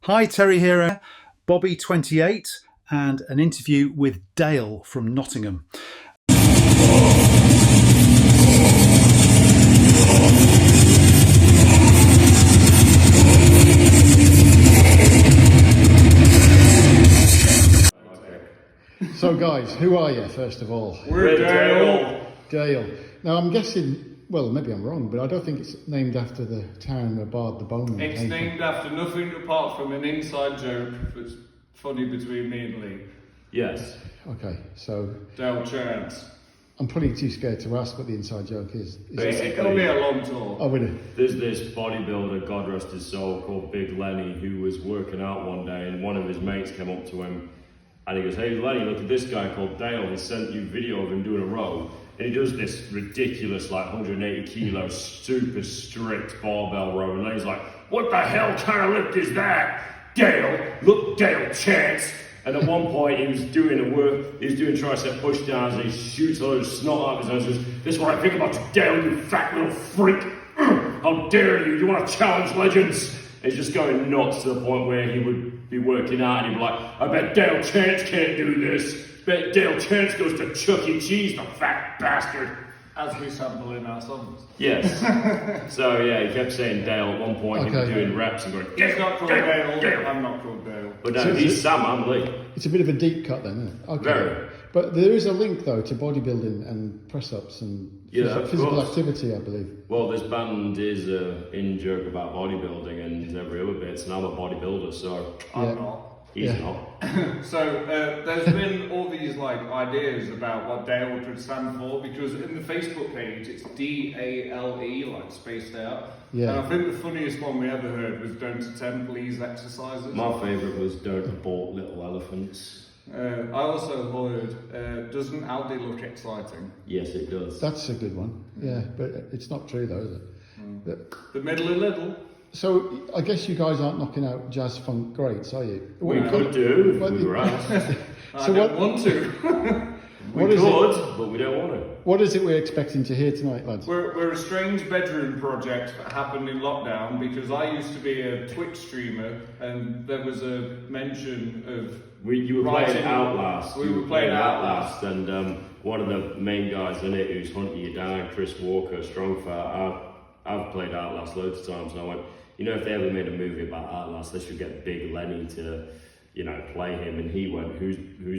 Hi, Terry here, Bobby28, and an interview with Dale from Nottingham. So guys, who are you first of all? We're Dale. Dale. Now I'm guessing, well maybe I'm wrong, but I don't think it's named after the town where Bard the Bowman It's came named after nothing apart from an inside joke that's funny between me and Lee. Yes. from. Okay, so Dale Chance. I'm probably too scared to ask what the inside joke is. It'll be a long talk. Oh, will it? There's this bodybuilder, God rest his soul, called Big Lenny, who was working out one day, and one of his mates came up to him and he goes, "Hey Lenny, look at this guy called Dale. He sent you video of him doing a row." And he does this ridiculous, like 180 kilo, super strict barbell row. And Lenny's like, "What the hell kind of lift is that? Dale, look, Dale Chance." And at one point he was doing tricep push downs, and he shoots a load of snot out of his nose and says, "This is what I think about you, Dale, you fat little freak. How dare you? You want to challenge legends?" And he's just going nuts to the point where he would be working out and he'd be like, "I bet Dale Chance can't do this. Bet Dale Chance goes to Chuck E. Cheese, the fat bastard." As we sample in our songs. Yes. So yeah, he kept saying Dale at one point. He was doing reps and going, "Dale, He's not called Dale. I'm not called Dale. But no, So he's Sam, I'm Lee. It's a bit of a deep cut then, isn't it? Okay. Very. But there is a link though to bodybuilding and press-ups and Yeah, physical of course. activity, I believe. Well, this band is in joke about bodybuilding and every other bit, and I'm a bodybuilder, so I'm not. he's Yeah. not. So there's been all these like ideas about what Dale could stand for, because in the Facebook page it's DALE, like spaced out. Yeah. And I think the funniest one we ever heard was "Don't attempt Lee's exercises." My favourite was "Don't abort little elephants." I also heard "Doesn't Aldi look exciting?" Yes, it does. That's a good one. Yeah, but it's not true though, is it? But- The middle of little. so I guess you guys aren't knocking out jazz funk greats, are you? We could do if What- we were asked. I So don't what- want to. We What is could, but we don't want to. What is it we're expecting to hear tonight, lads? We're a strange bedroom project that happened in lockdown, because I used to be a Twitch streamer and there was a mention of You were playing writing- Outlast. We You were playing Outlast, and one of the main guys in it who's hunting you down, Chris Walker, Strongfat. I've played Outlast loads of times, and I went, if they ever made a movie about Outlast, they should get Big Lenny to, play him. And he went, "Who's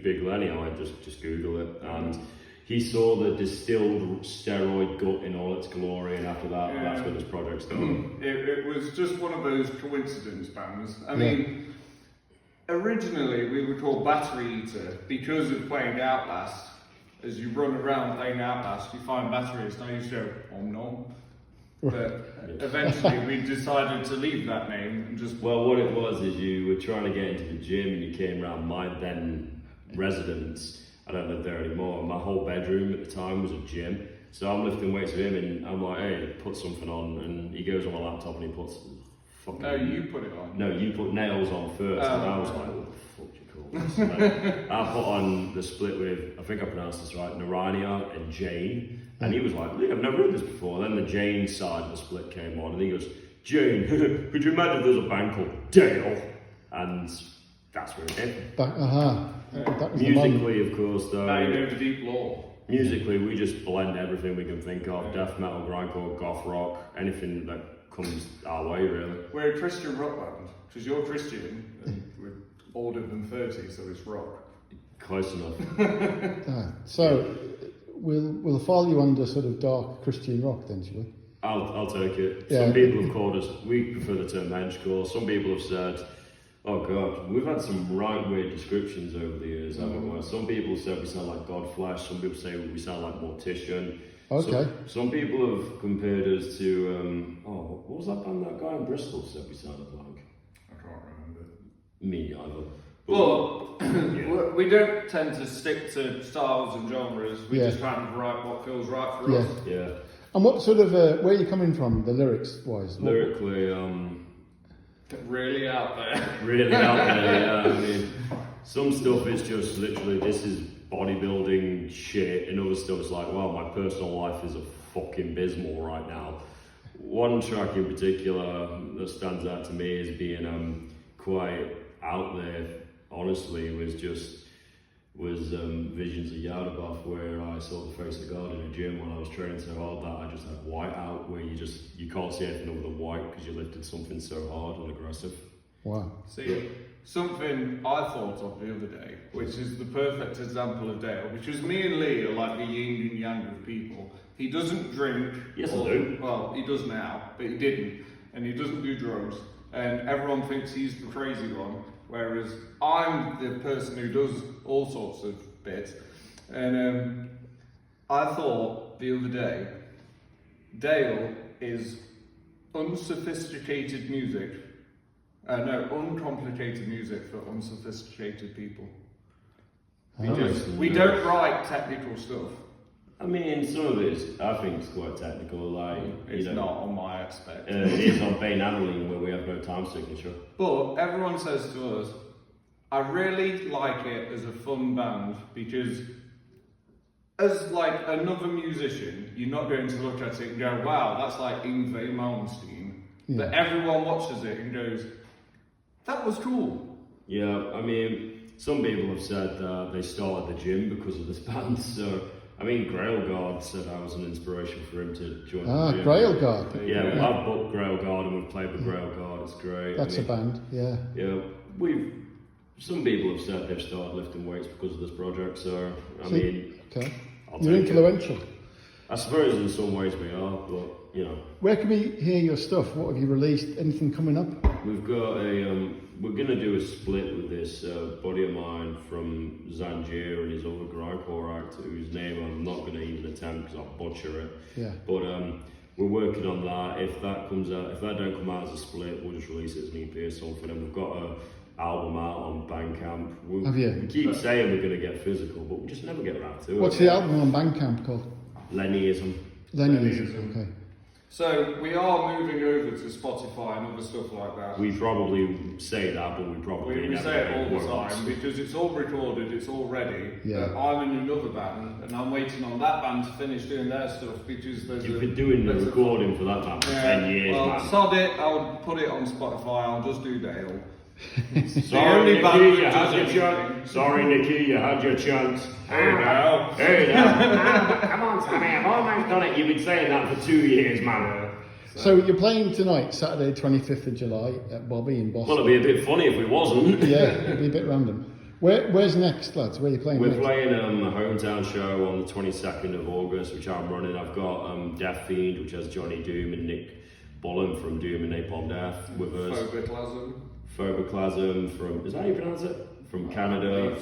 Big Lenny?" I went, just Google it, and he saw the distilled steroid gut in all its glory, and after that, that's when this project started. it was just one of those coincidence bands. I mean, originally we were called Battery Eater because of playing Outlast. As you run around playing Outlast, you find batteries, and I used to go, "Oh no." But eventually we decided to leave that name and just... Well, what it was is you were trying to get into the gym and you came around my then residence. I don't live there anymore. My whole bedroom at the time was a gym. So I'm lifting weights with him and I'm like, "Hey, put something on." And he goes on my laptop and he puts fucking... No, you put it on. No, you put Nails on first. And I was like, "What the fuck do you call this?" And then I put on the split with, I think I pronounced this right, Narania and Jane. And he was like, "Look, I've never heard this before." Then the Jane side of the split came on, and he goes, "Jane, could you imagine there's a band called Dale?" And that's where it came from. That was the moment. Musically, of course, though. Now you know the deep lore. Musically, we just blend everything we can think of: death metal, grindcore, goth rock, anything that comes our way, really. We're a Christian rock band, because you're Christian, and we're older than 30, so it's rock. Close enough. So we'll file you under sort of dark Christian rock then, shall we? I'll take it. Yeah. Some people have called us, we prefer the term henchcore. Some people have said, "Oh God," we've had some right weird descriptions over the years, haven't we? Some people said we sound like Godflesh, some people say we sound like Mortician. Okay. Some people have compared us to, what was that band that guy in Bristol said we sounded like? I can't remember. Me either. Well, we don't tend to stick to styles and genres. We Yeah. just kind of write what feels right for Yeah. us. Yeah. And what sort of, where are you coming from, the lyrics-wise? Lyrically, Really out there. really out there, yeah. I mean, some stuff is just literally, this is bodybuilding shit, and other stuff is like, "Well, my personal life is a fucking abysmal right now." One track in particular that stands out to me is being quite out there, honestly, was Visions of Yardabath, where I saw the face of God in a gym when I was training so hard that I just had white out, where you can't see anything over the white because you lifted something so hard and aggressive. Wow. See, something I thought of the other day, which is the perfect example of Dale, because me and Lee are like the yin and yang of people. He doesn't drink. Yes, I do. Well, he does now, but he didn't. And he doesn't do drugs. And everyone thinks he's the crazy one, whereas I'm the person who does all sorts of bits. And I thought the other day, Dale is unsophisticated music. No, uncomplicated music for unsophisticated people. Because we don't write technical stuff. I mean, some of it I think it's quite technical, like... It's not on my aspect. It is on Bain Adeline, where we have no time signature. But everyone says to us, I really like it as a fun band, because as like another musician, you're not going to look at it and go, wow, that's like Yngwie Malmsteen. Yeah. But everyone watches it and goes, that was cool. Yeah, I mean, some people have said they started the gym because of this band, so... I mean, Grailguard said I was an inspiration for him to join the gym. Grailguard. Yeah, I've booked Grailguard and we've played with Grailguard, it's great. That's a band, yeah. Yeah, some people have said they've started lifting weights because of this project, so, Okay. I'll You're take it. influential. I suppose in some ways we are, but, you know. Where can we hear your stuff? What have you released? Anything coming up? We've got we're going to do a split with this buddy of mine from Zangier and his other grindcore act, whose name I'm not going to even attempt because I'll butcher it. Yeah. But we're working on that. If that don't come out as a split, we'll just release it as an EP or something. And we've got an album out on Bandcamp. Have you? We keep saying we're going to get physical, but we just never get around to it. What's the album on Bandcamp called? Lennyism. Lennyism. Okay. So we are moving over to Spotify and other stuff like that. We probably say that, but we probably We never say it all the works. time because it's all recorded, it's all ready. Yeah. But I'm in another band and I'm waiting on that band to finish doing their stuff because there's You've been doing the recording for that band for 10 years, well, man. sod it, I'll put it on Spotify, I'll just do Dale. Sorry, only band Nikki, you that had does your anything. chance. Sorry, Nikki, you had your chance. Hey now. Hey now. Come on, Sammy, I've almost done it. You've been saying that for 2 years, man. So you're playing tonight, Saturday 25th of July at BOBI in Boston. Well, it'd be a bit funny if we wasn't. Yeah, it'd be a bit random. Where's next, lads? Where are you playing We're next? playing a hometown show on the 22nd of August, which I'm running. I've got Death Fiend, which has Johnny Doom and Nick Bullen from Doom and Napalm Death with us. Phoboclasm from, is that how you pronounce it? From Canada.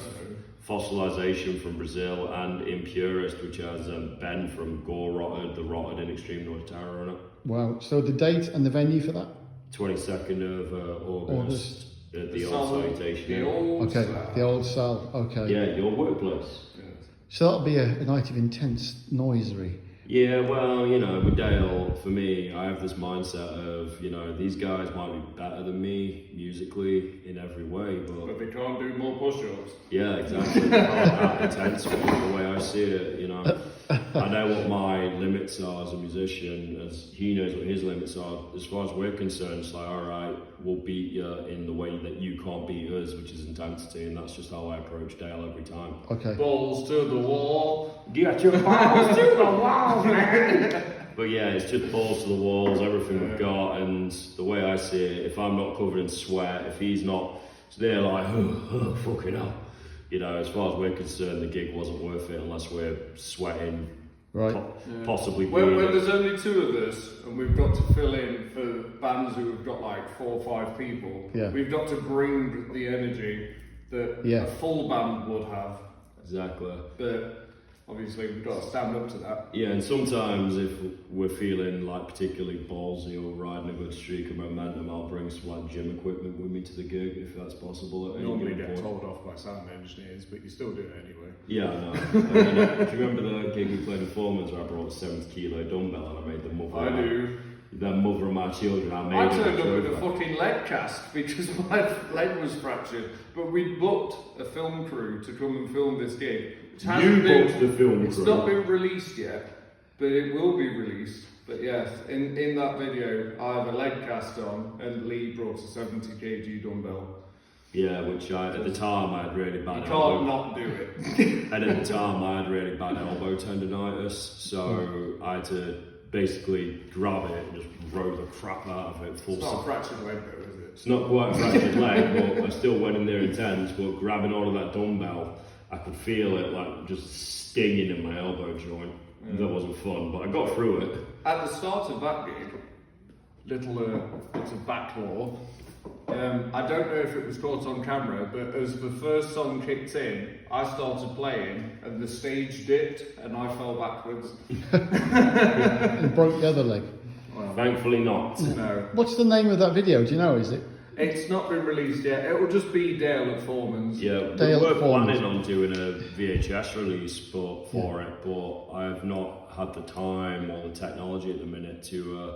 Fossilization from Brazil, and Impurist, which has Ben from Gore Rotted, the Rotted and Extreme Noise Terror on it. Wow. So the date and the venue for that? 22nd of August at the Old Salutation. Okay, the Old Sal. Okay. Yeah, your workplace. So that'll be a night of intense noisery. Yeah, well, you know, with Dale, for me, I have this mindset of, you know, these guys might be better than me musically in every way, But they can't do more push-ups. yeah, exactly. They can't out intense with the way I see it, you know. I know what my limits are as a musician, as he knows what his limits are. As far as we're concerned, it's like, all right, we'll beat you in the way that you can't beat us, which is intensity, and that's just how I approach Dale every time. Okay. Balls to the wall. Get your balls to the wall, man! But yeah, it's just balls to the walls, everything we've got, and the way I see it, if I'm not covered in sweat, if he's not there like, fucking hell. You know, as far as we're concerned, the gig wasn't worth it unless we're sweating, Right. possibly When bleeding. there's only two of us and we've got to fill in for bands who have got like 4 or 5 people, Yeah. we've got to bring the energy that Yeah. a full band would have. Exactly. But obviously we've got to stand up to that. Yeah, and sometimes if we're feeling like particularly ballsy or riding a good streak of momentum, I'll bring some like gym equipment with me to the gig if that's possible. At any Normally given get point. told off by sound engineers, but you still do it anyway. Yeah, I know. I mean, do you remember the gig we played in Foreman's where I brought a 70-kilo dumbbell and I made the mother? I do. The mother of my children. I turned up with a fucking leg cast because my leg was fractured. But we booked a film crew to come and film this gig. Which hasn't You been- booked the film It's crew. not been released yet. but it will be released. But yes, in that video, I have a leg cast on, and Lee brought a 70 kg dumbbell. Yeah, which at the time I had really bad You elbow. can't not do it. And at the time I had really bad elbow tendonitis, so I had to basically grab it and just row the crap out of it. It's not a fractured leg though, is it? It's not quite a fractured leg, but I still went in there intense. But grabbing all of that dumbbell, I could feel it like just stinging in my elbow joint. That wasn't fun, but I got through it. At the start of that gig, little bits of backlaw. I don't know if it was caught on camera, but as the first song kicked in, I started playing, and the stage dipped, and I fell backwards. And broke the other leg. Well, Thankfully not. no. What's the name of that video? Do you know? Is it? It's not been released yet. It will just be Dale at Foreman's. Yeah, Dale we were Foreman. planning on doing a VHS release for it, but I've not had the time or the technology at the minute to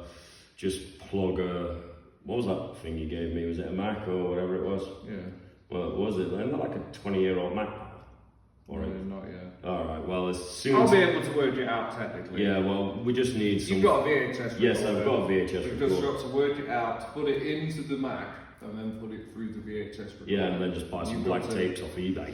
just plug a... What was that thing you gave me? Was it a Mac or whatever it was? Yeah. Well, was it? Not like a 20-year-old Mac? Or No, not yet. Alright, well, as soon I'll as... be able to work it out technically. Yeah, well, we just need some... You've got a VHS recorder. Yes, I've got a VHS You've just recorder. got to work it out, put it into the Mac, and then put it through the VHS recorder. Yeah, and then just buy some You've black got to tapes off eBay.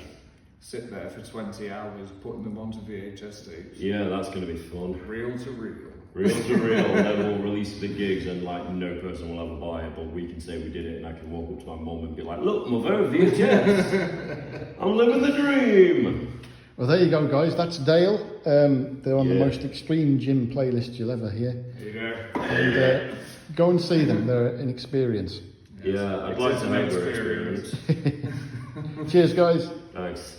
Sit there for 20 hours putting them onto VHS tapes. Yeah, that's going to be fun. Reel to reel. Real to real, and then we'll release the gigs and like no person will ever buy it, but we can say we did it and I can walk up to my mum and be like, look, mother, VHS! I'm living the dream! Well, there you go, guys. That's Dale. They're on the Yeah. most extreme gym playlist you'll ever hear. There you go. And go and see them. They're an experience. Yeah, I'd like to have their experience. Cheers, guys. Thanks.